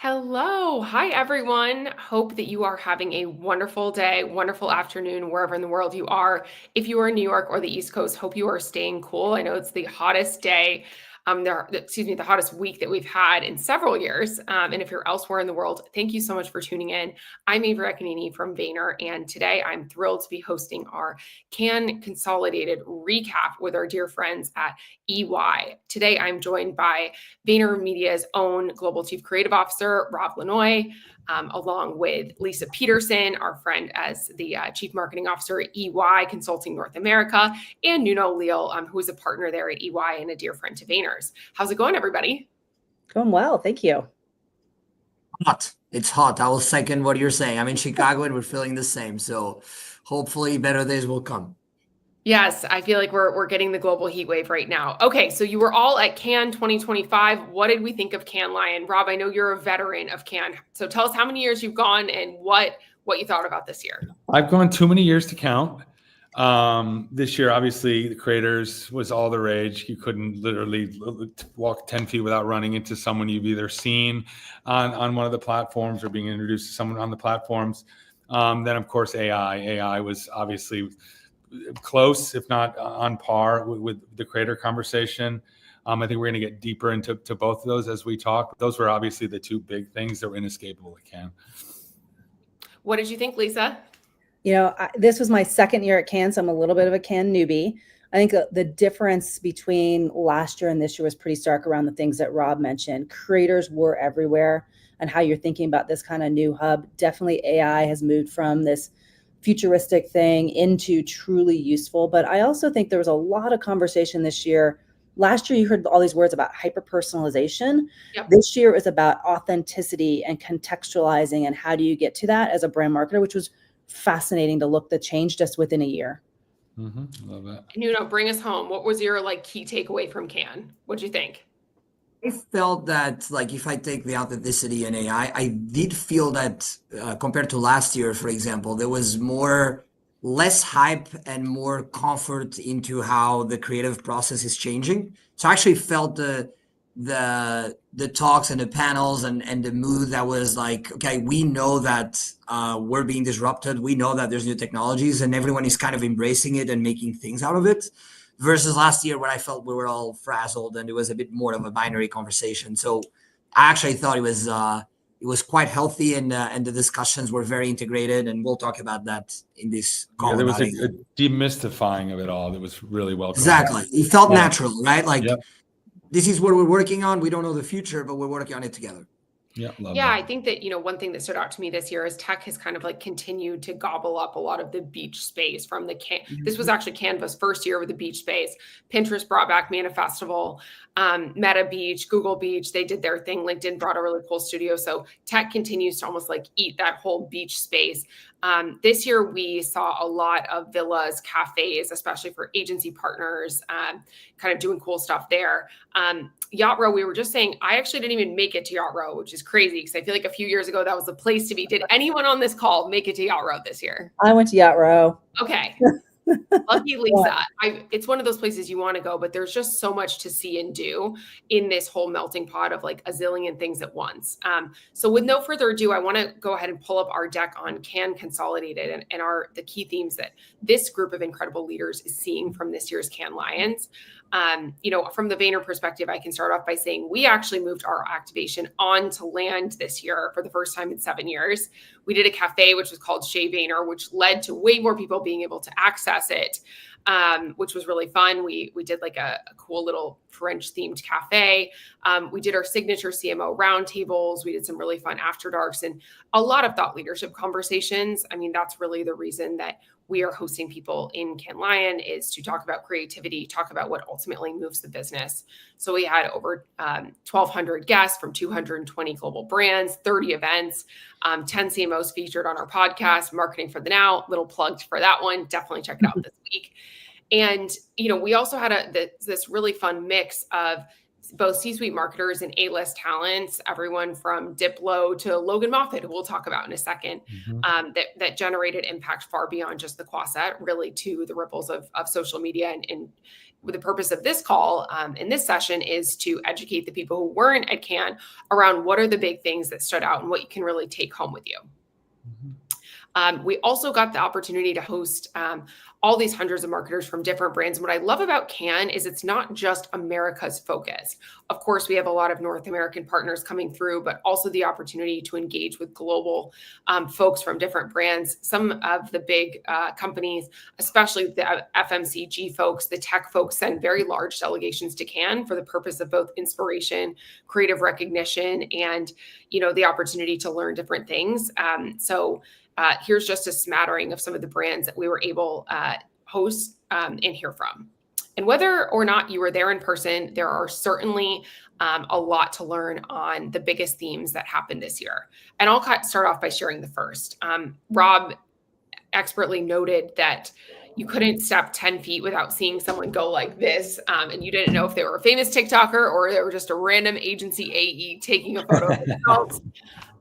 Hello. Hi, everyone. Hope that you are having a wonderful day, wonderful afternoon, wherever in the world you are. If you are in New York or the East Coast, hope you are staying cool. I know it's the hottest day, the hottest week that we've had in several years. And if you're elsewhere in the world, thank you so much for tuning in. I'm Avery Akkineni from Vayner, and today I'm thrilled to be hosting our Cannes Consolidated recap with our dear friends at EY. Today, I'm joined by VaynerMedia's own Global Chief Creative Officer, Rob Lenois, along with Lisa Peterson, our friend as the Chief Marketing Officer at EY Consulting North America, and Nuno Leal, who is a partner there at EY and a dear friend to Vayner's. How's it going, everybody? Going well, thank you. Hot. It's hot. I will second what you're saying. I'm in Chicago and we're feeling the same. So hopefully better days will come. Yes, I feel like we're getting the global heat wave right now. Okay, so you were all at Cannes 2025. What did we think of Cannes Lion? Rob, I know you're a veteran of Cannes. So tell us how many years you've gone and what you thought about this year. I've gone too many years to count. This year, obviously, the creators was all the rage. You couldn't literally walk 10 feet without running into someone you've either seen on one of the platforms or being introduced to someone on the platforms. Then, of course, AI. AI was obviously close, if not on par with the creator conversation. I think we're going to get deeper into both of those as we talk. Those were obviously the two big things that were inescapable at Cannes. What did you think, Lisa? This was my second year at Cannes, so I'm a little bit of a Cannes newbie. I think the difference between last year and this year was pretty stark around the things that Rob mentioned. Creators were everywhere, and how you're thinking about this kind of new hub. Definitely AI has moved from this futuristic thing into truly useful. But I also think there was a lot of conversation this year. Last year, you heard all these words about hyper-personalization. Yep. This year is about authenticity and contextualizing, and how do you get to that as a brand marketer, which was fascinating to look the change just within a year. Love that. Nuno, bring us home. What was your key takeaway from Cannes? What'd you think? I felt that, if I take the authenticity and AI, I did feel that compared to last year, for example, there was less hype and more comfort into how the creative process is changing. So I actually felt the talks and the panels and the mood that was okay, we know that we're being disrupted. We know that there's new technologies and everyone is kind of embracing it and making things out of it. Versus last year when I felt we were all frazzled and it was a bit more of a binary conversation. So I actually thought it was quite healthy and the discussions were very integrated, and we'll talk about that in this call. Yeah, there was a demystifying of it all that was really well done. Exactly. It felt natural, right? Yep. This is what we're working on. We don't know the future, but we're working on it together. Yeah, I think that, one thing that stood out to me this year is tech has kind of continued to gobble up a lot of the beach space from this was actually Canva's first year with the beach space. Pinterest brought back Manifestival, Meta Beach, Google Beach, they did their thing. LinkedIn brought a really cool studio. So tech continues to almost eat that whole beach space. This year, we saw a lot of villas, cafes, especially for agency partners, kind of doing cool stuff there. Yacht Row, we were just saying, I actually didn't even make it to Yacht Row, which is crazy because I feel like a few years ago, that was the place to be. Did anyone on this call make it to Yacht Row this year? I went to Yacht Row. Okay. Lucky Lisa. It's one of those places you want to go, but there's just so much to see and do in this whole melting pot of a zillion things at once. So with no further ado, I want to go ahead and pull up our deck on Cannes Consolidated and the key themes that this group of incredible leaders is seeing from this year's Cannes Lions. From the Vayner perspective, I can start off by saying we actually moved our activation onto land this year for the first time in 7 years. We did a cafe, which was called Chez Vayner, which led to way more people being able to access it, which was really fun. We did a cool little French themed cafe. We did our signature CMO roundtables. We did some really fun after darks and a lot of thought leadership conversations. I mean, that's really the reason that we are hosting people in Cannes Lion, is to talk about creativity, talk about what ultimately moves the business. So we had over 1,200 guests from 220 global brands, 30 events, 10 CMOs featured on our podcast, Marketing for the Now, little plug for that one. Definitely check it out this week. And, we also had this really fun mix of both C-suite marketers and A-list talents, everyone from Diplo to Logan Moffat, who we'll talk about in a second, that generated impact far beyond just the Quaset, really to the ripples of social media and the purpose of this call in this session is to educate the people who weren't at Cannes around what are the big things that stood out and what you can really take home with you. We also got the opportunity to host all these hundreds of marketers from different brands. And what I love about Cannes is it's not just America's focus. Of course, we have a lot of North American partners coming through, but also the opportunity to engage with global folks from different brands. Some of the big companies, especially the FMCG folks, the tech folks, send very large delegations to Cannes for the purpose of both inspiration, creative recognition, and the opportunity to learn different things. Here's just a smattering of some of the brands that we were able to host and hear from. And whether or not you were there in person, there are certainly a lot to learn on the biggest themes that happened this year. And I'll start off by sharing the first. Rob expertly noted that you couldn't step 10 feet without seeing someone go like this. And you didn't know if they were a famous TikToker or they were just a random agency AE taking a photo of themselves.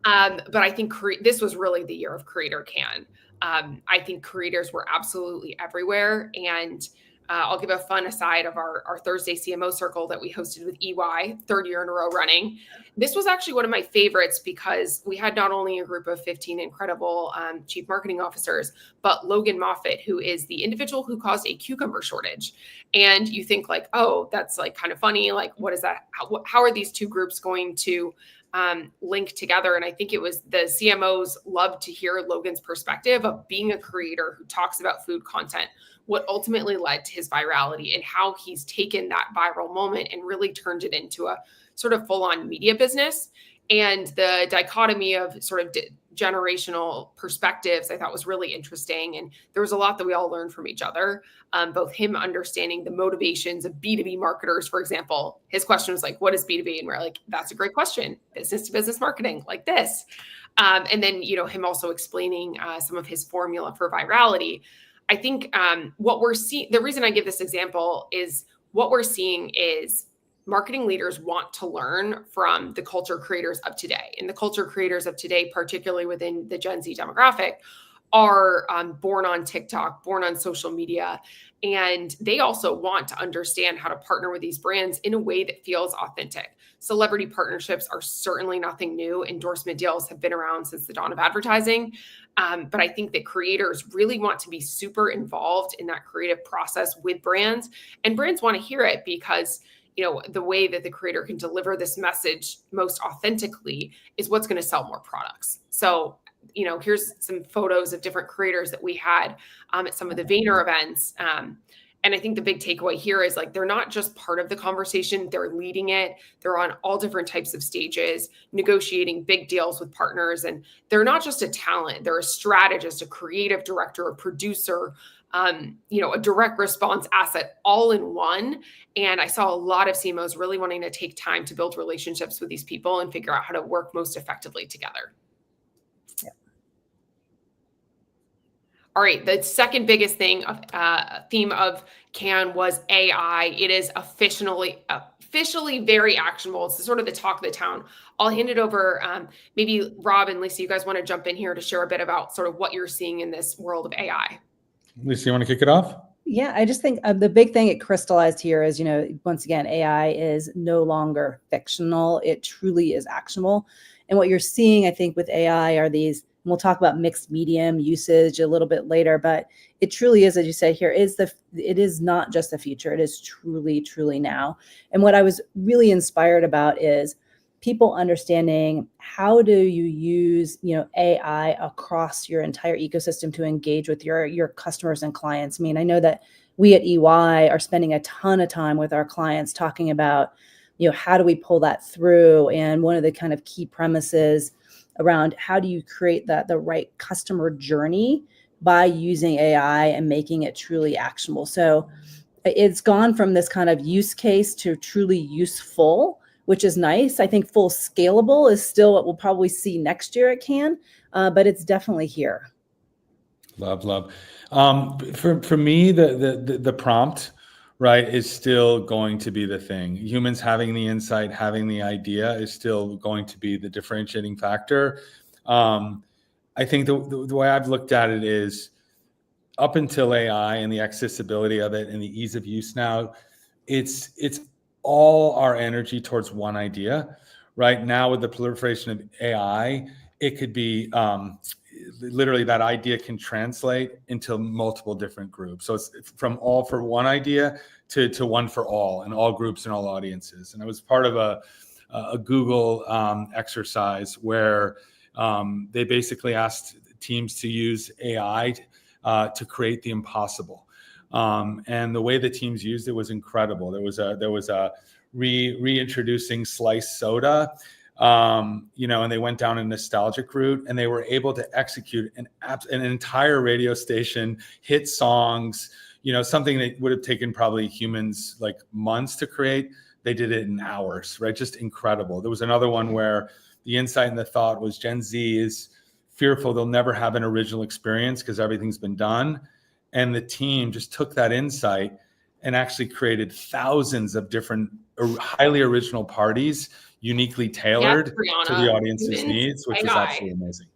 But I think this was really the year of Creator Cannes. I think creators were absolutely everywhere. And I'll give a fun aside of our Thursday CMO circle that we hosted with EY, third year in a row running. This was actually one of my favorites because we had not only a group of 15 incredible chief marketing officers, but Logan Moffat, who is the individual who caused a cucumber shortage. And you think like, oh, that's like kind of funny. Like, what is that? How are these two groups going to link together? And I think it was the CMOs loved to hear Logan's perspective of being a creator who talks about food content, what ultimately led to his virality and how he's taken that viral moment and really turned it into a sort of full-on media business. And the dichotomy of sort of generational perspectives, I thought was really interesting. And there was a lot that we all learned from each other, both him understanding the motivations of B2B marketers, for example. His question was like, what is B2B? And we're like, that's a great question. Business to business marketing, like this. And then, him also explaining some of his formula for virality. I think what we're seeing, the reason I give this example is what we're seeing is marketing leaders want to learn from the culture creators of today. And the culture creators of today, particularly within the Gen Z demographic, are born on TikTok, born on social media. And they also want to understand how to partner with these brands in a way that feels authentic. Celebrity partnerships are certainly nothing new. Endorsement deals have been around since the dawn of advertising. But I think that creators really want to be super involved in that creative process with brands. And brands want to hear it because the way that the creator can deliver this message most authentically is what's going to sell more products. So, here's some photos of different creators that we had at some of the Vayner events. And I think the big takeaway here is like, they're not just part of the conversation, they're leading it. They're on all different types of stages, negotiating big deals with partners. And they're not just a talent, they're a strategist, a creative director, a producer, a direct response asset all in one. And I saw a lot of CMOs really wanting to take time to build relationships with these people and figure out how to work most effectively together. Yeah. All right. The second biggest theme of Cannes was AI. It is officially very actionable. It's sort of the talk of the town. I'll hand it over. Maybe Rob and Lisa, you guys want to jump in here to share a bit about sort of what you're seeing in this world of AI. Lisa, you want to kick it off? Yeah, I just think the big thing it crystallized here is, once again, AI is no longer fictional. It truly is actionable. And what you're seeing, I think, with AI are these, and we'll talk about mixed medium usage a little bit later, but it truly is, as you said here, it is not just the future. It is truly, truly now. And what I was really inspired about is people understanding how do you use AI across your entire ecosystem to engage with your customers and clients. I mean, I know that we at EY are spending a ton of time with our clients talking about how do we pull that through, and one of the kind of key premises around how do you create the right customer journey by using AI and making it truly actionable. So it's gone from this kind of use case to truly useful, which is nice. I think full scalable is still what we'll probably see next year at Cannes, but it's definitely here. Love. For me, the prompt, right, is still going to be the thing. Humans having the insight, having the idea is still going to be the differentiating factor. I think the way I've looked at it is up until AI and the accessibility of it and the ease of use now, it's all our energy towards one idea. Right now, with the proliferation of AI, it could be literally that idea can translate into multiple different groups. So it's from all for one idea to one for all, and all groups and all audiences. And I was part of a Google exercise where they basically asked teams to use AI to create the impossible. And the way the teams used it was incredible. There was a reintroducing sliced soda, and they went down a nostalgic route, and they were able to execute an entire radio station, hit songs, something that would have taken probably humans like months to create. They did it in hours, right? Just incredible. There was another one where the insight and the thought was Gen Z is fearful they'll never have an original experience because everything's been done. And the team just took that insight and actually created thousands of different highly original parties, uniquely tailored to the audience's needs, which was absolutely amazing.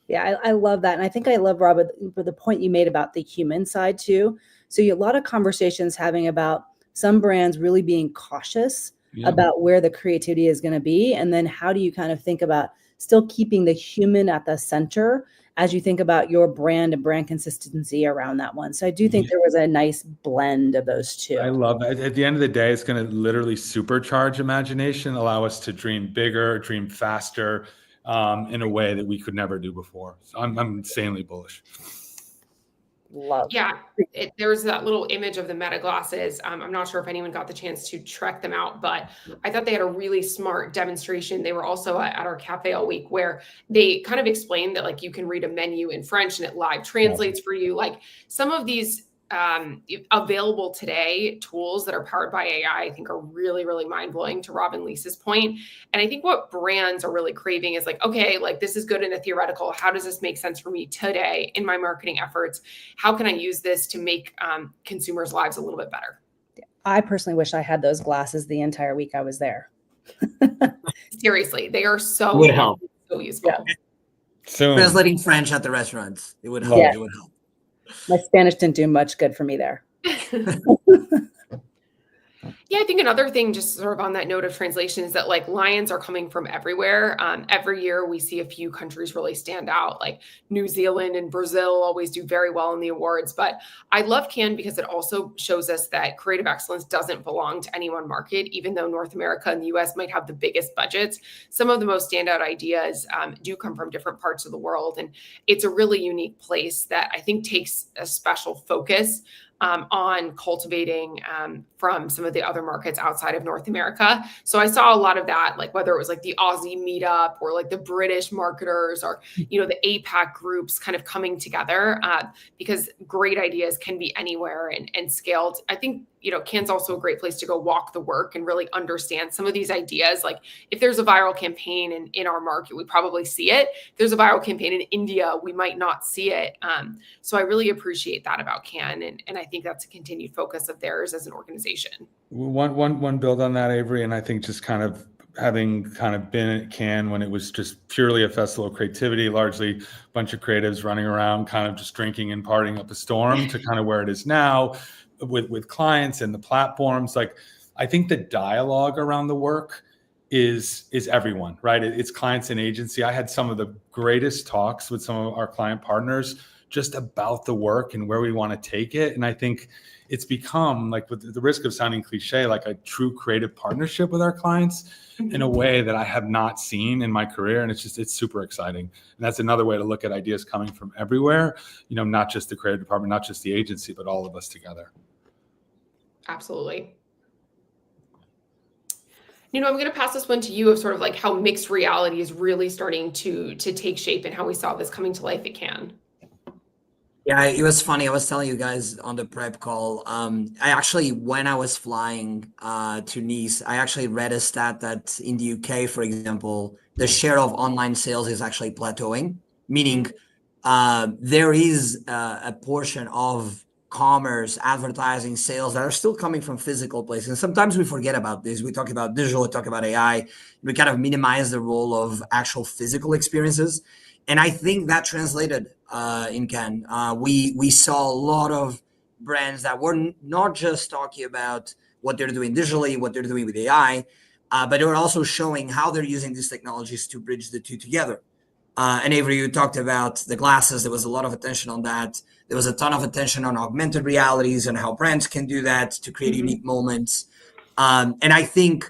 Yeah, I love that. And I think I love, Rob, the point you made about the human side too. So a lot of conversations having about some brands really being cautious about where the creativity is going to be. And then how do you kind of think about still keeping the human at the center as you think about your brand and brand consistency around that one. So I do think there was a nice blend of those two. I love that. At the end of the day, it's going to literally supercharge imagination, allow us to dream bigger, dream faster, in a way that we could never do before. So I'm insanely bullish. Love. Yeah, there's that little image of the Meta glasses. I'm not sure if anyone got the chance to check them out, but I thought they had a really smart demonstration. They were also at our cafe all week where they kind of explained that like you can read a menu in French and it live translates for you. Like some of these available today tools that are powered by AI, I think are really, really mind-blowing, to Rob and Lisa's point. And I think what brands are really craving is like, okay, like this is good in a theoretical. How does this make sense for me today in my marketing efforts? How can I use this to make consumers' lives a little bit better? I personally wish I had those glasses the entire week I was there. Seriously, they are so useful. Yeah. Soon. Translating French at the restaurants. It would help. Yeah. It would help. My Spanish didn't do much good for me there. Yeah, I think another thing, just sort of on that note of translation, is that like lions are coming from everywhere. Every year we see a few countries really stand out, like New Zealand and Brazil always do very well in the awards. But I love Cannes because it also shows us that creative excellence doesn't belong to any one market, even though North America and the US might have the biggest budgets. Some of the most standout ideas do come from different parts of the world. And it's a really unique place that I think takes a special focus on cultivating from some of the other markets outside of North America. So I saw a lot of that, like whether it was like the Aussie meetup or like the British marketers or, the APAC groups kind of coming together because great ideas can be anywhere and scaled. I think, Cannes also a great place to go walk the work and really understand some of these ideas. Like if there's a viral campaign in our market, we probably see it. If there's a viral campaign in India, we might not see it. So I really appreciate that about Cannes. And I think that's a continued focus of theirs as an organization. One build on that, Avery, and I think just kind of having kind of been at Cannes when it was just purely a festival of creativity, largely a bunch of creatives running around, kind of just drinking and partying up a storm, to kind of where it is now with clients and the platforms. Like, I think the dialogue around the work is everyone, right? It's clients and agency. I had some of the greatest talks with some of our client partners just about the work and where we want to take it. And I think it's become, like, with the risk of sounding cliche, like a true creative partnership with our clients in a way that I have not seen in my career. And it's super exciting. And that's another way to look at ideas coming from everywhere, not just the creative department, not just the agency, but all of us together. Absolutely. I'm going to pass this one to you of sort of like how mixed reality is really starting to take shape and how we saw this coming to life at Cannes. Yeah, it was funny. I was telling you guys on the prep call. I actually, when I was flying to Nice, I actually read a stat that in the UK, for example, the share of online sales is actually plateauing, meaning there is a portion of commerce, advertising, sales that are still coming from physical places. And sometimes we forget about this. We talk about digital, we talk about AI. We kind of minimize the role of actual physical experiences. And I think that translated in Cannes. We saw a lot of brands that were not just talking about what they're doing digitally, what they're doing with AI, but they're also showing how they're using these technologies to bridge the two together. And Avery, you talked about the glasses. There was a lot of attention on that. There was a ton of attention on augmented realities and how brands can do that to create unique moments. And I think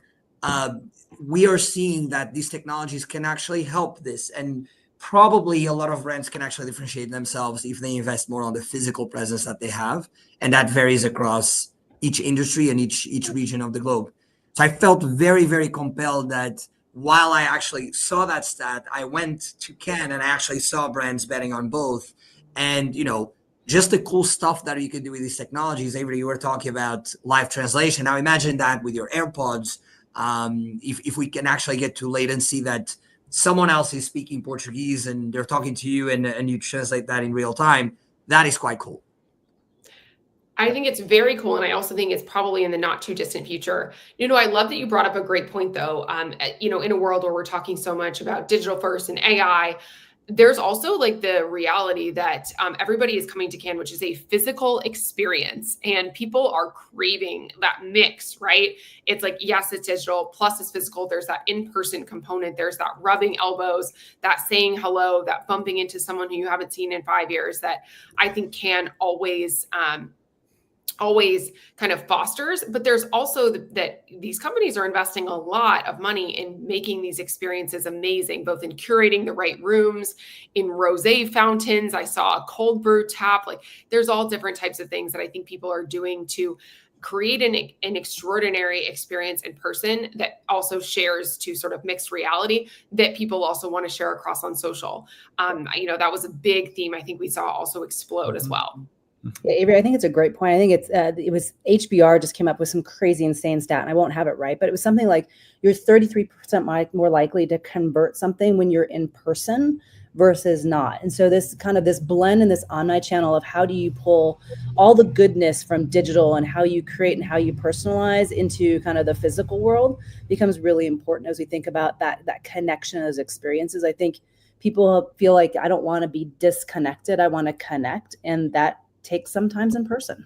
we are seeing that these technologies can actually help this. And probably a lot of brands can actually differentiate themselves if they invest more on the physical presence that they have. And that varies across each industry and each region of the globe. So I felt very, very compelled that while I actually saw that stat, I went to Cannes and I actually saw brands betting on both. And, just the cool stuff that you can do with these technologies. Avery, you were talking about live translation. Now imagine that with your AirPods. If we can actually get to latency that someone else is speaking Portuguese and they're talking to you and you translate that in real time, that is quite cool. I think it's very cool. And I also think it's probably in the not too distant future. I love that you brought up a great point though. In a world where we're talking so much about digital first and AI, there's also like the reality that everybody is coming to Cannes, which is a physical experience, and people are craving that mix, right? It's like, yes, it's digital, plus it's physical. There's that in-person component. There's that rubbing elbows, that saying hello, that bumping into someone who you haven't seen in 5 years that I think Cannes always kind of fosters. But there's also that these companies are investing a lot of money in making these experiences amazing, both in curating the right rooms, in rosé fountains. I saw a cold brew tap. Like there's all different types of things that I think people are doing to create an extraordinary experience in person that also shares to sort of mixed reality that people also want to share across on social. That was a big theme I think we saw also explode as well. Yeah, Avery, I think it's a great point. I think it was HBR just came up with some crazy insane stat, and I won't have it right, but it was something like you're 33% more likely to convert something when you're in person versus not. And so this blend and this omni-channel of how do you pull all the goodness from digital and how you create and how you personalize into kind of the physical world becomes really important as we think about that connection of those experiences. I think people feel like I don't want to be disconnected. I want to connect, and that takes sometimes in person.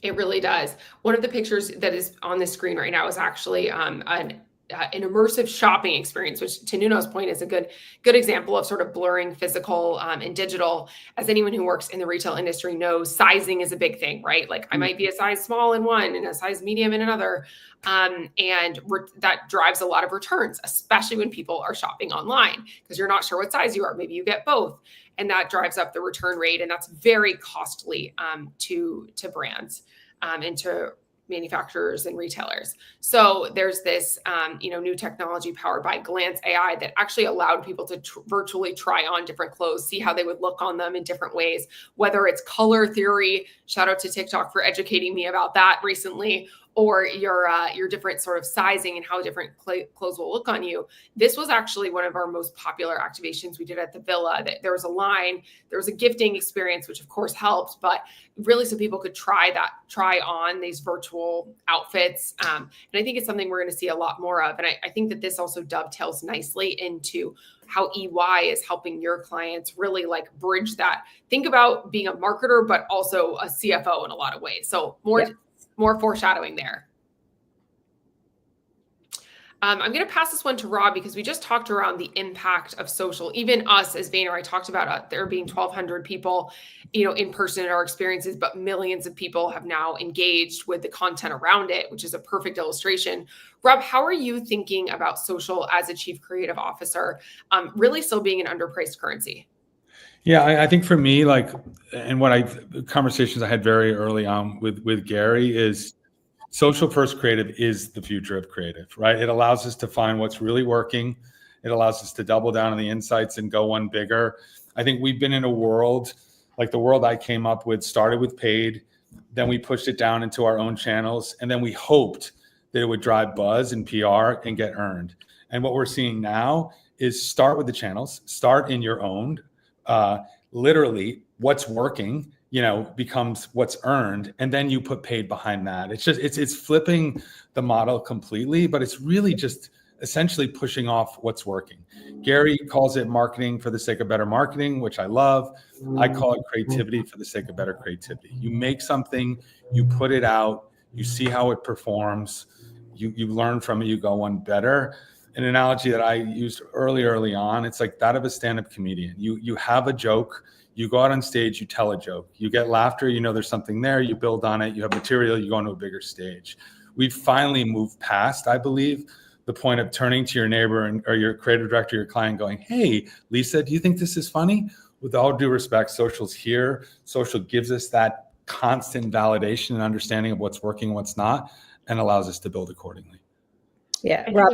It really does. One of the pictures that is on the screen right now is actually an immersive shopping experience, which to Nuno's point is a good example of sort of blurring physical and digital. As anyone who works in the retail industry knows, sizing is a big thing, right? Like I might be a size small in one and a size medium in another. That drives a lot of returns, especially when people are shopping online because you're not sure what size you are. Maybe you get both. And that drives up the return rate. And that's very costly to brands and to manufacturers and retailers. So there's this, new technology powered by Glance AI that actually allowed people to virtually try on different clothes, see how they would look on them in different ways, whether it's color theory, shout out to TikTok for educating me about that recently, or your different sort of sizing and how different clothes will look on you. This was actually one of our most popular activations we did at the Villa. There was a line, there was a gifting experience, which of course helped, but really so people could try on these virtual outfits. And I think it's something we're going to see a lot more of. And I think that this also dovetails nicely into how EY is helping your clients really like bridge that. Think about being a marketer, but also a CFO in a lot of ways. So more foreshadowing there. I'm going to pass this one to Rob because we just talked around the impact of social. Even us as Vayner, I talked about there being 1,200 people, in person in our experiences, but millions of people have now engaged with the content around it, which is a perfect illustration. Rob, how are you thinking about social as a chief creative officer, really still being an underpriced currency? Yeah, I think for me, conversations I had very early on with Gary is social first creative is the future of creative, right? It allows us to find what's really working. It allows us to double down on the insights and go one bigger. I think we've been in a world, like the world I came up with, started with paid, then we pushed it down into our own channels, and then we hoped that it would drive buzz and PR and get earned. And what we're seeing now is start with the channels, start in your own, literally what's working, becomes what's earned, and then you put paid behind that. It's flipping the model completely, but it's really just essentially pushing off what's working. Gary calls it marketing for the sake of better marketing, which I love. I call it creativity for the sake of better creativity. You make something, you put it out, You see how it performs. You learn from it. You go one better. An analogy that I used early on, it's like that of a stand-up comedian. You have a joke. You go out on stage, you tell a joke, you get laughter, you know there's something there, you build on it, you have material, you go into a bigger stage. We've finally moved past, I believe, the point of turning to your neighbor or your creative director, your client going, hey, Lisa, do you think this is funny? With all due respect, social's here. Social gives us that constant validation and understanding of what's working, what's not, and allows us to build accordingly. Yeah, Rob,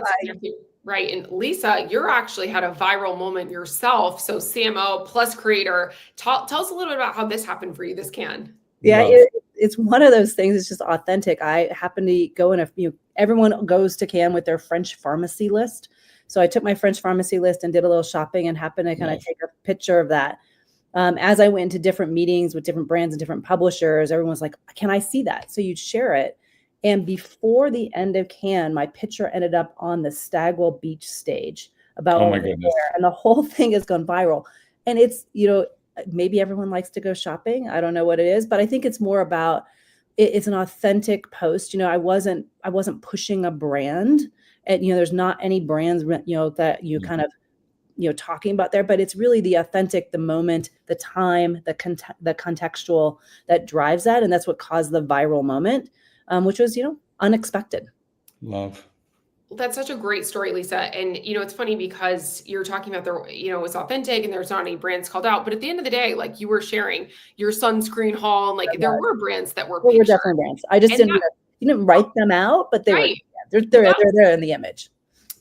right. And Lisa, you're actually had a viral moment yourself. So CMO plus creator. Tell us a little bit about how this happened for you, this can. Yeah, it's one of those things. It's just authentic. I happen to go in everyone goes to Cannes with their French pharmacy list. So I took my French pharmacy list and did a little shopping and happened to kind of take a picture of that. As I went into different meetings with different brands and different publishers, everyone was like, can I see that? So you'd share it. And before the end of Cannes, my picture ended up on the Stagwell Beach stage about oh my goodness. and the whole thing has gone viral. And it's, maybe everyone likes to go shopping. I don't know what it is, but I think it's more about it's an authentic post. I wasn't pushing a brand, and there's not any brands that you kind of talking about there, but it's really the authentic, the moment, the time, the contextual that drives that, and that's what caused the viral moment. Which was, unexpected. Love. Well, that's such a great story, Lisa. And, it's funny because you're talking about it was authentic and there's not any brands called out. But at the end of the day, like you were sharing your sunscreen haul and there were brands that were pictured. Were definitely brands. I just didn't write them out, but they were, they're there in the image.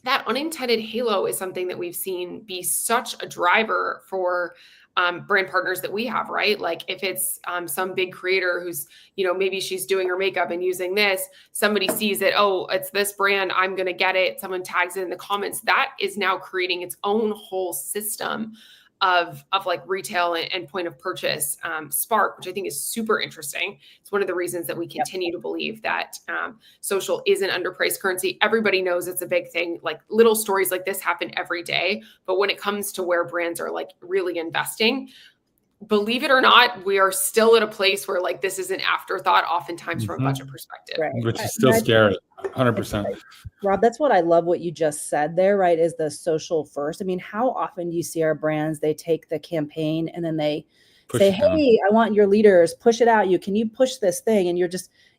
That unintended halo is something that we've seen be such a driver for brand partners that we have, right? Like if it's some big creator who's, maybe she's doing her makeup and using this, somebody sees it, oh, it's this brand, I'm going to get it. Someone tags it in the comments. That is now creating its own whole system of like retail and point of purchase spark, which I think is super interesting. It's one of the reasons that we continue to believe that social is an underpriced currency. Everybody knows it's a big thing. Like little stories like this happen every day. But when it comes to where brands are like really investing, believe it or not, we are still at a place where like this is an afterthought oftentimes from a budget perspective. Right. Which is still scary, 100%. Rob, that's what I love what you just said there, right? Is the social first. I mean, how often do you see our brands, they take the campaign and then they say, hey, I want your leaders, push it out. Can you push this thing? And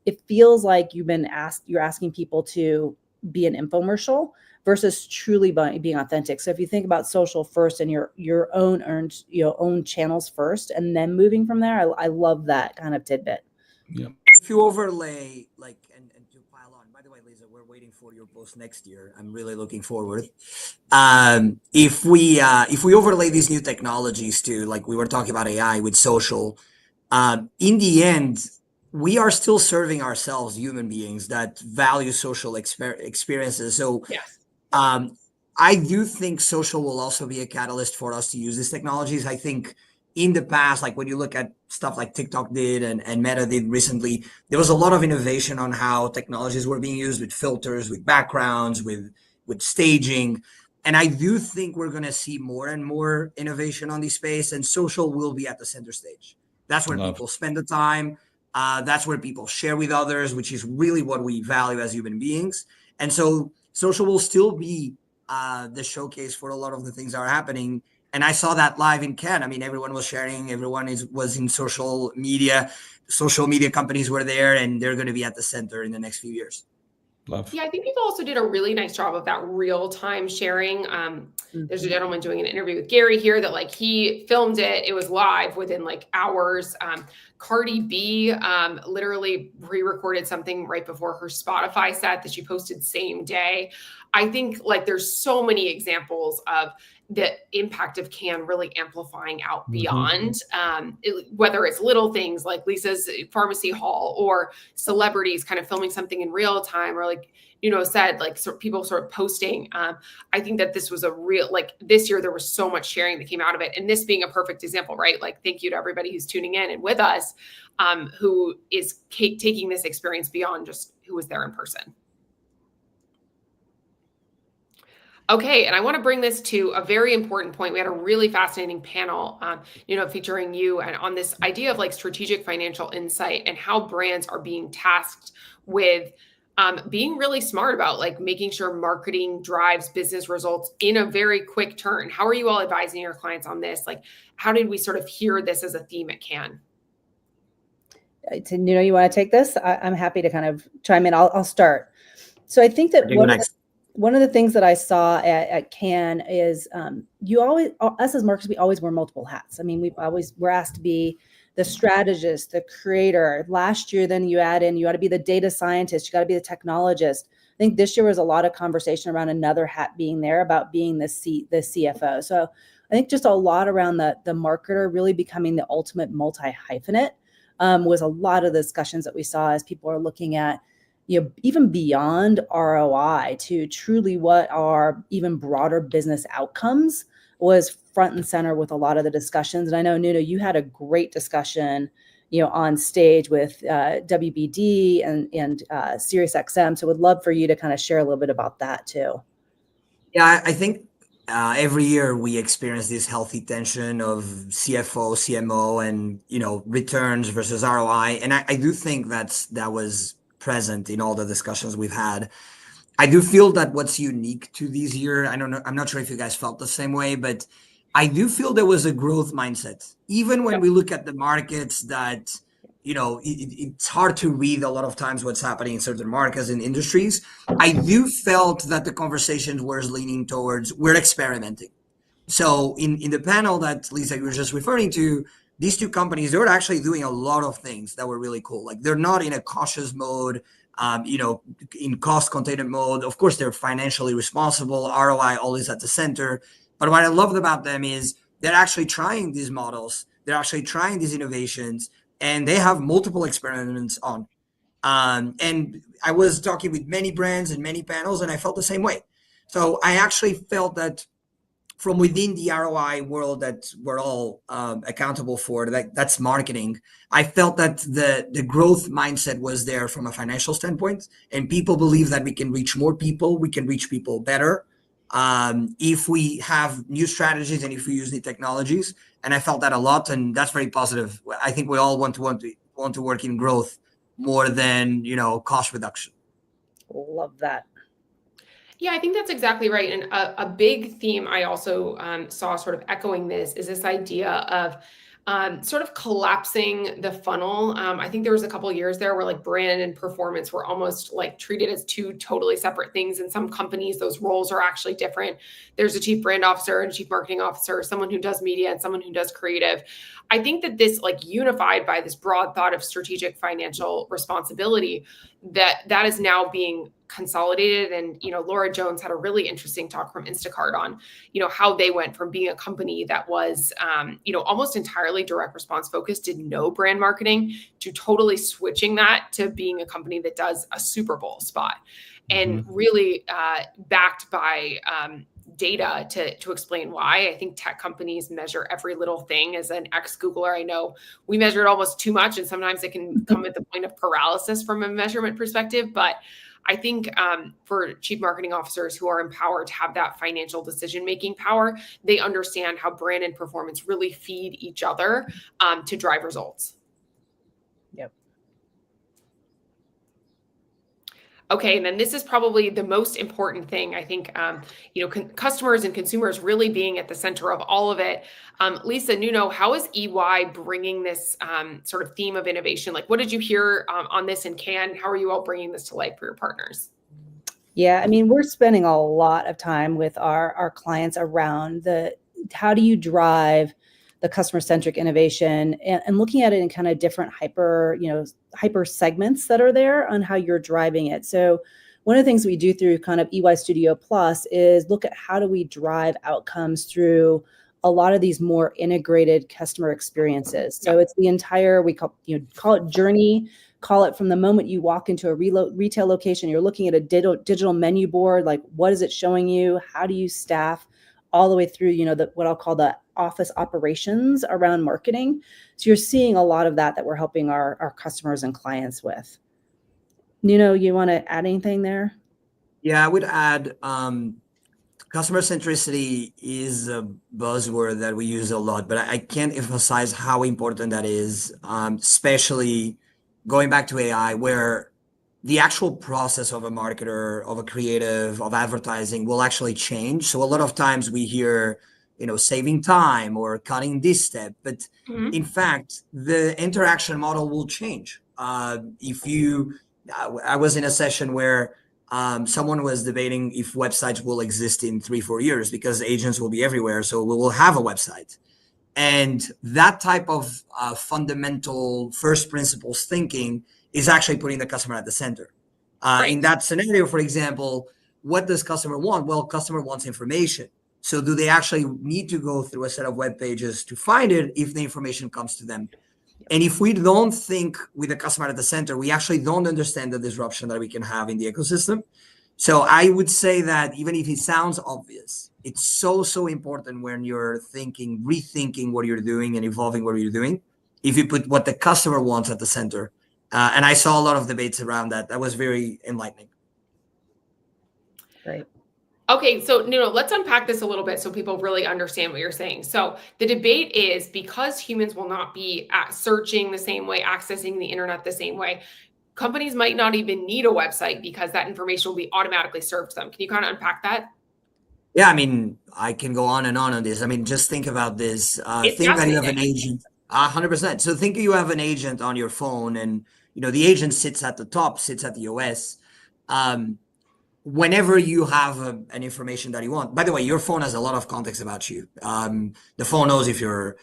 it feels like you're asking people to be an infomercial versus truly being authentic. So if you think about social first and your own earned, own channels first, and then moving from there, I love that kind of tidbit. Yeah. If you overlay and to pile on, by the way, Lisa, we're waiting for your post next year. I'm really looking forward. If we overlay these new technologies to, like we were talking about AI with social, in the end, we are still serving ourselves, human beings that value social experiences. So I do think social will also be a catalyst for us to use these technologies. I think in the past, like when you look at stuff like TikTok did and Meta did recently, there was a lot of innovation on how technologies were being used with filters, with backgrounds, with staging. And I do think we're going to see more and more innovation on this space, and social will be at the center stage. That's where people spend the time. That's where people share with others, which is really what we value as human beings. And so social will still be the showcase for a lot of the things that are happening. And I saw that live in Cannes. I mean, everyone was sharing, everyone was in social media companies were there, and they're going to be at the center in the next few years. Love. Yeah, I think people also did a really nice job of that real-time sharing. There's a gentleman doing an interview with Gary here that like he filmed it. It was live within like hours. Cardi B literally pre-recorded something right before her Spotify set that she posted same day. I think like there's so many examples of the impact of Cannes really amplifying out beyond, whether it's little things like Lisa's pharmacy haul or celebrities kind of filming something in real time, or like, said like people sort of posting. I think that this was a real, like this year, there was so much sharing that came out of it. And this being a perfect example, right? Like, thank you to everybody who's tuning in and with us, who is taking this experience beyond just who was there in person. Okay, and I want to bring this to a very important point. We had a really fascinating panel, featuring you and on this idea of like strategic financial insight and how brands are being tasked with being really smart about like making sure marketing drives business results in a very quick turn. How are you all advising your clients on this? Like, how did we sort of hear this as a theme at Cannes? You want to take this? I'm happy to kind of chime in. I'll start. So I think that one of the things that I saw at Cannes is us as marketers, we always wear multiple hats. I mean, we're asked to be the strategist, the creator. Last year, then you got to be the data scientist, you got to be the technologist. I think this year was a lot of conversation around another hat being there about being the CFO. So I think just a lot around the marketer really becoming the ultimate multi-hyphenate was a lot of the discussions that we saw as people are looking at, even beyond ROI to truly what are even broader business outcomes was front and center with a lot of the discussions. And I know, Nuno, you had a great discussion, on stage with WBD and SiriusXM. So would love for you to kind of share a little bit about that too. Yeah, I think every year we experience this healthy tension of CFO, CMO, and returns versus ROI. And I do think that was present in all the discussions we've had. I do feel that what's unique to this year, I don't know, I'm not sure if you guys felt the same way, but I do feel there was a growth mindset. Even when we look at the markets that, it's hard to read a lot of times what's happening in certain markets and industries. I do felt that the conversations were leaning towards we're experimenting. So in the panel that Lisa, you were just referring to, these two companies, they were actually doing a lot of things that were really cool. Like they're not in a cautious mode, in cost containment mode. Of course, they're financially responsible, ROI always at the center. But what I loved about them is they're actually trying these models. They're actually trying these innovations, and they have multiple experiments on. And I was talking with many brands and many panels, and I felt the same way. So I actually felt that from within the ROI world that we're all accountable for, that's marketing, I felt that the growth mindset was there from a financial standpoint, and people believe that we can reach more people, we can reach people better if we have new strategies and if we use new technologies. And I felt that a lot, and that's very positive. I think we all want to work in growth more than cost reduction. Love that. Yeah, I think that's exactly right. And a big theme I also saw sort of echoing this is this idea of sort of collapsing the funnel. I think there was a couple of years there where like brand and performance were almost like treated as two totally separate things. In some companies, those roles are actually different. There's a chief brand officer and a chief marketing officer, someone who does media and someone who does creative. I think that this like unified by this broad thought of strategic financial responsibility, that is now being consolidated. And, Laura Jones had a really interesting talk from Instacart on, how they went from being a company that was, almost entirely direct response focused, did no brand marketing, to totally switching that to being a company that does a Super Bowl spot and really backed by data to explain why. I think tech companies measure every little thing. As an ex-Googler, I know we measure it almost too much, and sometimes it can come at the point of paralysis from a measurement perspective. But I think for chief marketing officers who are empowered to have that financial decision-making power, they understand how brand and performance really feed each other to drive results. Yep. Okay, and then this is probably the most important thing. I think, customers and consumers really being at the center of all of it. Lisa, Nuno, how is EY bringing this sort of theme of innovation? Like, what did you hear on this in Cannes? How are you all bringing this to life for your partners? Yeah, I mean, we're spending a lot of time with our clients around how do you drive the customer-centric innovation and looking at it in kind of different hyper segments that are there on how you're driving it. So one of the things we do through kind of EY Studio Plus is look at how do we drive outcomes through a lot of these more integrated customer experiences. So it's the entire, we call it journey, call it from the moment you walk into a retail location, you're looking at a digital menu board, like what is it showing you? How do you staff? All the way through, what I'll call the office operations around marketing. So you're seeing a lot of that we're helping our customers and clients with. Nuno, you want to add anything there? Yeah, I would add customer centricity is a buzzword that we use a lot, but I can't emphasize how important that is, especially going back to AI, where the actual process of a marketer, of a creative, of advertising will actually change. So a lot of times we hear, saving time or cutting this step, but in fact, the interaction model will change. I was in a session where someone was debating if websites will exist in 3-4 years because agents will be everywhere. So we will have a website. And that type of fundamental first principles thinking is actually putting the customer at the center. In that scenario, for example, what does customer want? Well, customer wants information. So do they actually need to go through a set of web pages to find it if the information comes to them? And if we don't think with the customer at the center, we actually don't understand the disruption that we can have in the ecosystem. So I would say that even if it sounds obvious, it's so important when you're rethinking what you're doing and evolving what you're doing, if you put what the customer wants at the center. And I saw a lot of debates around that. That was very enlightening. Great. Okay, so Nuno, let's unpack this a little bit so people really understand what you're saying. So the debate is because humans will not be searching the same way, accessing the internet the same way, companies might not even need a website because that information will be automatically served to them. Can you kind of unpack that? Yeah, I mean, I can go on and on this. I mean, just think about this. Think that you have an agent, 100%. So think you have an agent on your phone and, the agent sits at the top, sits at the OS. Whenever you have an information that you want, by the way, your phone has a lot of context about you. The phone knows if you're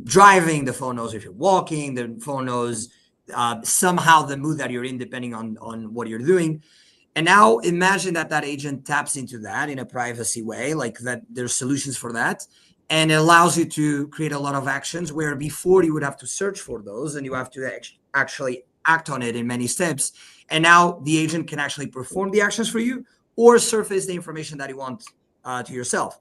driving, the phone knows if you're walking, the phone knows somehow the mood that you're in, depending on what you're doing. And now imagine that agent taps into that in a privacy way, like that there's solutions for that. And it allows you to create a lot of actions where before you would have to search for those and you have to actually act on it in many steps. And now the agent can actually perform the actions for you or surface the information that you want to yourself.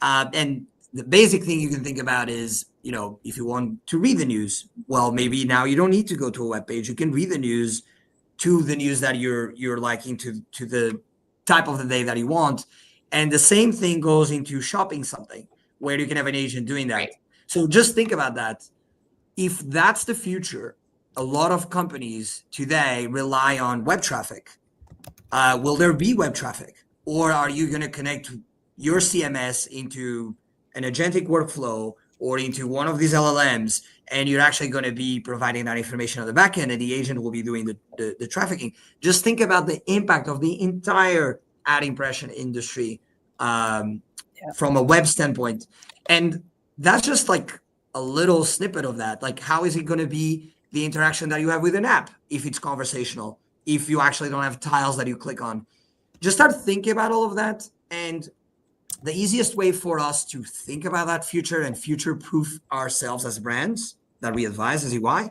And the basic thing you can think about is, if you want to read the news, well, maybe now you don't need to go to a web page. You can read the news to the news that you're liking, to the type of the day that you want. And the same thing goes into shopping something where you can have an agent doing that. Right. So just think about that. If that's the future, a lot of companies today rely on web traffic. Will there be web traffic? Or are you going to connect your CMS into an agentic workflow or into one of these LLMs, and you're actually going to be providing that information on the back end, and the agent will be doing the trafficking? Just think about the impact of the entire ad impression industry from a web standpoint. And that's just like a little snippet of that. Like, how is it going to be the interaction that you have with an app if it's conversational, if you actually don't have tiles that you click on? Just start thinking about all of that. And the easiest way for us to think about that future and future-proof ourselves as brands that we advise as EY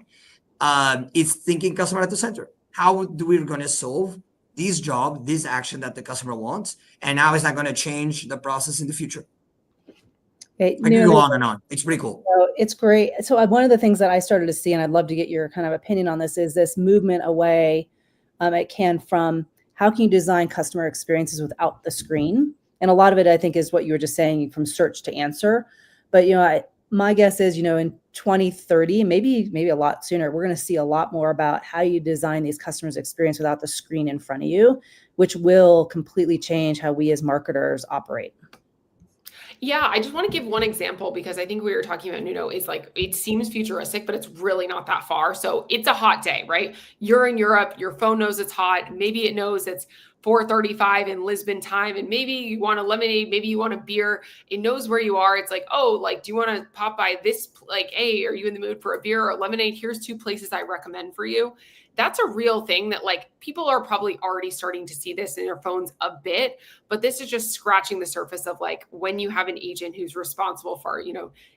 is thinking customer at the center. How do we going to solve this job, this action that the customer wants? And how is that going to change the process in the future? Okay, I can go on and on. It's pretty cool. So it's great. So one of the things that I started to see, and I'd love to get your kind of opinion on this, is this movement away from how can you design customer experiences without the screen? And a lot of it, I think, is what you were just saying, from search to answer. But, my guess is, in 2030, maybe a lot sooner, we're going to see a lot more about how you design these customers' experience without the screen in front of you, which will completely change how we as marketers operate. Yeah, I just want to give one example because I think we were talking about, Nuno, is like, it seems futuristic, but it's really not that far. So it's a hot day, right? You're in Europe, your phone knows it's hot. Maybe it knows it's 4:35 in Lisbon time, and maybe you want a lemonade, maybe you want a beer. It knows where you are. It's like, oh, like, do you want to pop by this? Like, hey, are you in the mood for a beer or a lemonade? Here's 2 places I recommend for you. That's a real thing that, like, people are probably already starting to see this in their phones a bit, but this is just scratching the surface of, like, when you have an agent who's responsible for,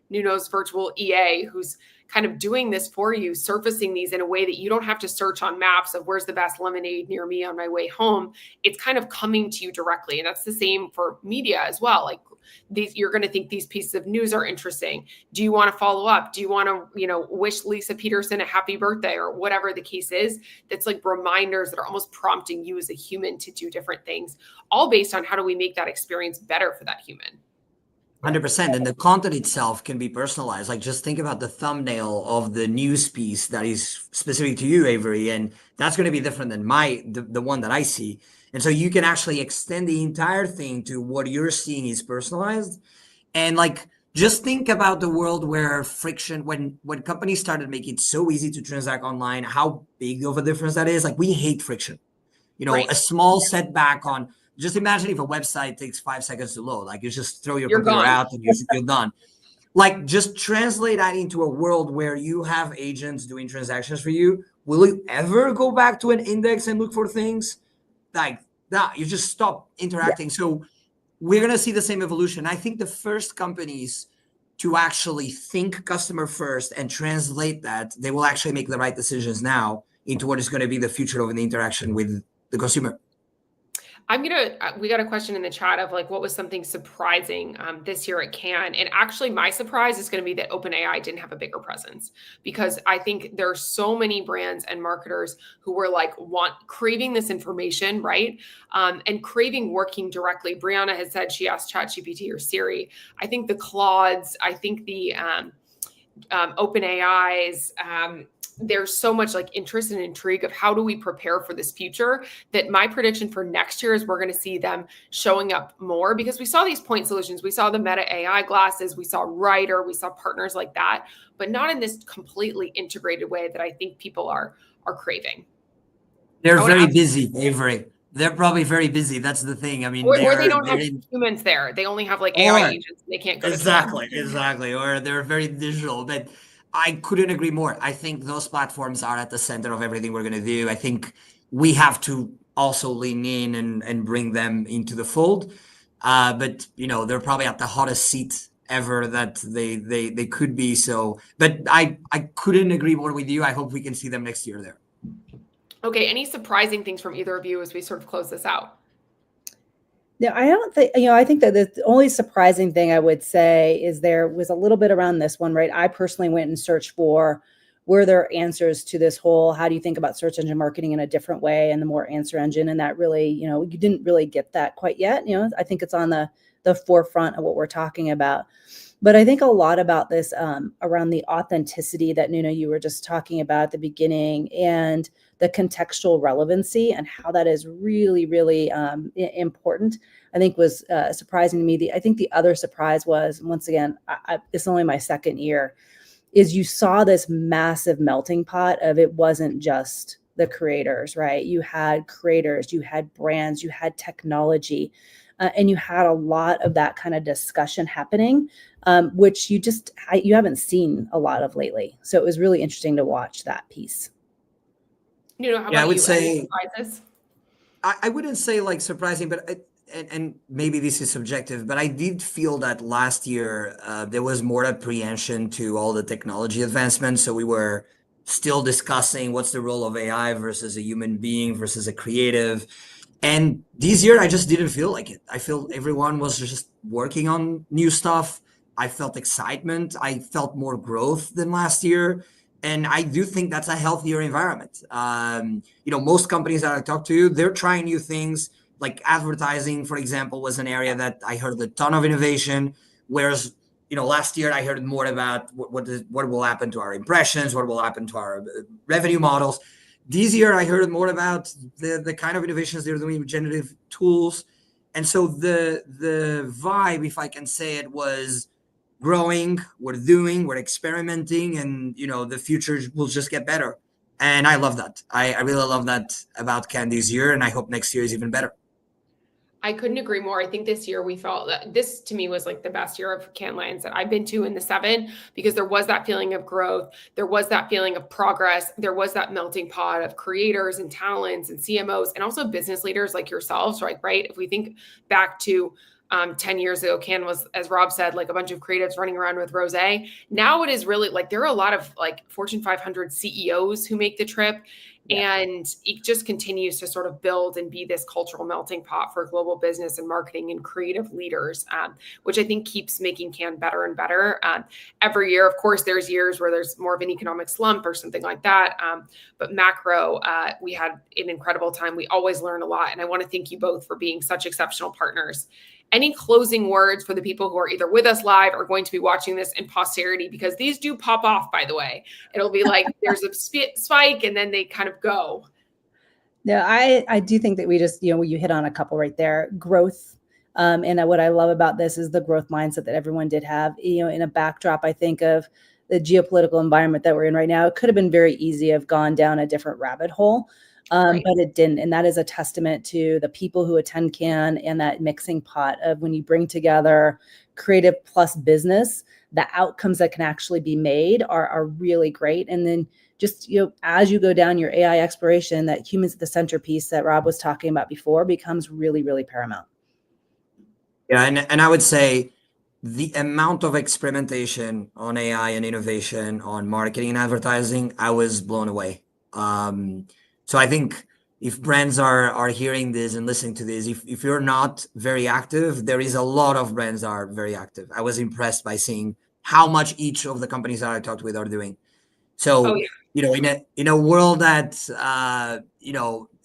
Nuno's virtual EA, who's kind of doing this for you, surfacing these in a way that you don't have to search on maps of where's the best lemonade near me on my way home. It's kind of coming to you directly. And that's the same for media as well. Like, You're going to think these pieces of news are interesting. Do you want to follow up? Do you want to, wish Lisa Peterson a happy birthday or whatever the case is? That's like reminders that are almost prompting you as a human to do different things, all based on how do we make that experience better for that human. 100%. And the content itself can be personalized. Like just think about the thumbnail of the news piece that is specific to you, Avery, and that's going to be different than the one that I see. And so you can actually extend the entire thing to what you're seeing is personalized. And like just think about the world where friction, when companies started making it so easy to transact online, how big of a difference that is. Like we hate friction. Right. A small setback on. Just imagine if a website takes 5 seconds to load, like you just throw your computer gone. out and you're done. Like just translate that into a world where you have agents doing transactions for you. Will you ever go back to an index and look for things? Like that, you just stop interacting. Yeah. So we're going to see the same evolution. I think the first companies to actually think customer first and translate that, they will actually make the right decisions now into what is going to be the future of the interaction with the consumer. We got a question in the chat of like, what was something surprising this year at Cannes? And actually my surprise is going to be that OpenAI didn't have a bigger presence, because I think there are so many brands and marketers who were like, craving this information, right? And craving working directly. Brianna has said she asked ChatGPT or Siri. I think the Claudes, I think the OpenAIs, there's so much like interest and intrigue of how do we prepare for this future, that my prediction for next year is we're going to see them showing up more, because we saw these point solutions. We saw the Meta AI glasses, we saw Writer, we saw partners like that, but not in this completely integrated way that I think people are craving. They're very busy, Avery. They're probably very busy. That's the thing. I mean, or they don't have humans there. They only have like AI agents. They can't go exactly. Or they're very digital. But I couldn't agree more. I think those platforms are at the center of everything we're going to do. I think we have to also lean in and bring them into the fold. But they're probably at the hottest seat ever that they could be. So, but I couldn't agree more with you. I hope we can see them next year there. Okay. Any surprising things from either of you as we sort of close this out? No, I don't think, I think that the only surprising thing I would say is there was a little bit around this one, right? I personally went and searched for, were there answers to this whole, how do you think about search engine marketing in a different way and the more answer engine? And that really, you didn't really get that quite yet. I think it's on the forefront of what we're talking about. But I think a lot about this around the authenticity that, Nuno, you were just talking about at the beginning, and the contextual relevancy and how that is really, really important, I think was surprising to me. I think the other surprise was, once again, it's only my second year, is you saw this massive melting pot of, it wasn't just the creators, right? You had creators, you had brands, you had technology, and you had a lot of that kind of discussion happening, which you haven't seen a lot of lately. So it was really interesting to watch that piece. How about I would say, I wouldn't say like surprising, but and maybe this is subjective, but I did feel that last year there was more apprehension to all the technology advancements. So we were still discussing what's the role of AI versus a human being versus a creative. And this year, I just didn't feel like it. I feel everyone was just working on new stuff. I felt excitement. I felt more growth than last year. And I do think that's a healthier environment. Most companies that I talk to, they're trying new things. Like advertising, for example, was an area that I heard a ton of innovation. Whereas, last year I heard more about what will happen to our impressions, what will happen to our revenue models. This year, I heard more about the kind of innovations they're doing with generative tools. And so the vibe, if I can say it, was growing, we're experimenting, and, the future will just get better. And I love that. I really love that about Cannes this year, and I hope next year is even better. I couldn't agree more. I think this year we felt that this to me was like the best year of Cannes Lions that I've been to in the 7, because there was that feeling of growth. There was that feeling of progress. There was that melting pot of creators and talents and CMOs and also business leaders like yourselves, right? If we think back to 10 years ago, Cannes was, as Rob said, like a bunch of creatives running around with rosé. Now it is really like there are a lot of like Fortune 500 CEOs who make the trip. Yeah. And it just continues to sort of build and be this cultural melting pot for global business and marketing and creative leaders, which I think keeps making Cannes better and better. Every year, of course, there's years where there's more of an economic slump or something like that. But macro, we had an incredible time. We always learn a lot. And I want to thank you both for being such exceptional partners. Any closing words for the people who are either with us live or going to be watching this in posterity? Because these do pop off, by the way. It'll be like there's a spike and then they kind of go. No, I do think that we just, you hit on a couple right there. Growth. And what I love about this is the growth mindset that everyone did have. In a backdrop, I think of the geopolitical environment that we're in right now, it could have been very easy to have gone down a different rabbit hole. Right. But it didn't. And that is a testament to the people who attend Cannes and that mixing pot of when you bring together creative plus business, the outcomes that can actually be made are really great. And then just, as you go down your AI exploration, that humans at the centerpiece that Rob was talking about before becomes really, really paramount. Yeah. And I would say the amount of experimentation on AI and innovation on marketing and advertising, I was blown away. So I think if brands are hearing this and listening to this, if you're not very active, there is a lot of brands that are very active. I was impressed by seeing how much each of the companies that I talked with are doing. So, in a world that,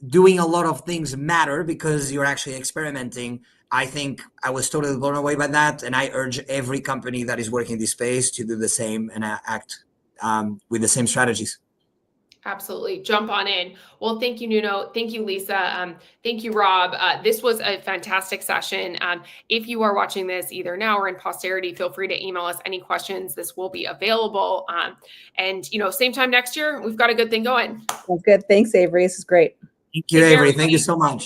doing a lot of things matter because you're actually experimenting, I think I was totally blown away by that. And I urge every company that is working in this space to do the same and act with the same strategies. Absolutely. Jump on in. Well, thank you, Nuno. Thank you, Lisa. Thank you, Rob. This was a fantastic session. If you are watching this either now or in posterity, feel free to email us any questions. This will be available. And, same time next year, we've got a good thing going. Well, good. Thanks, Avery. This is great. Thank you, Avery. Thank you so much.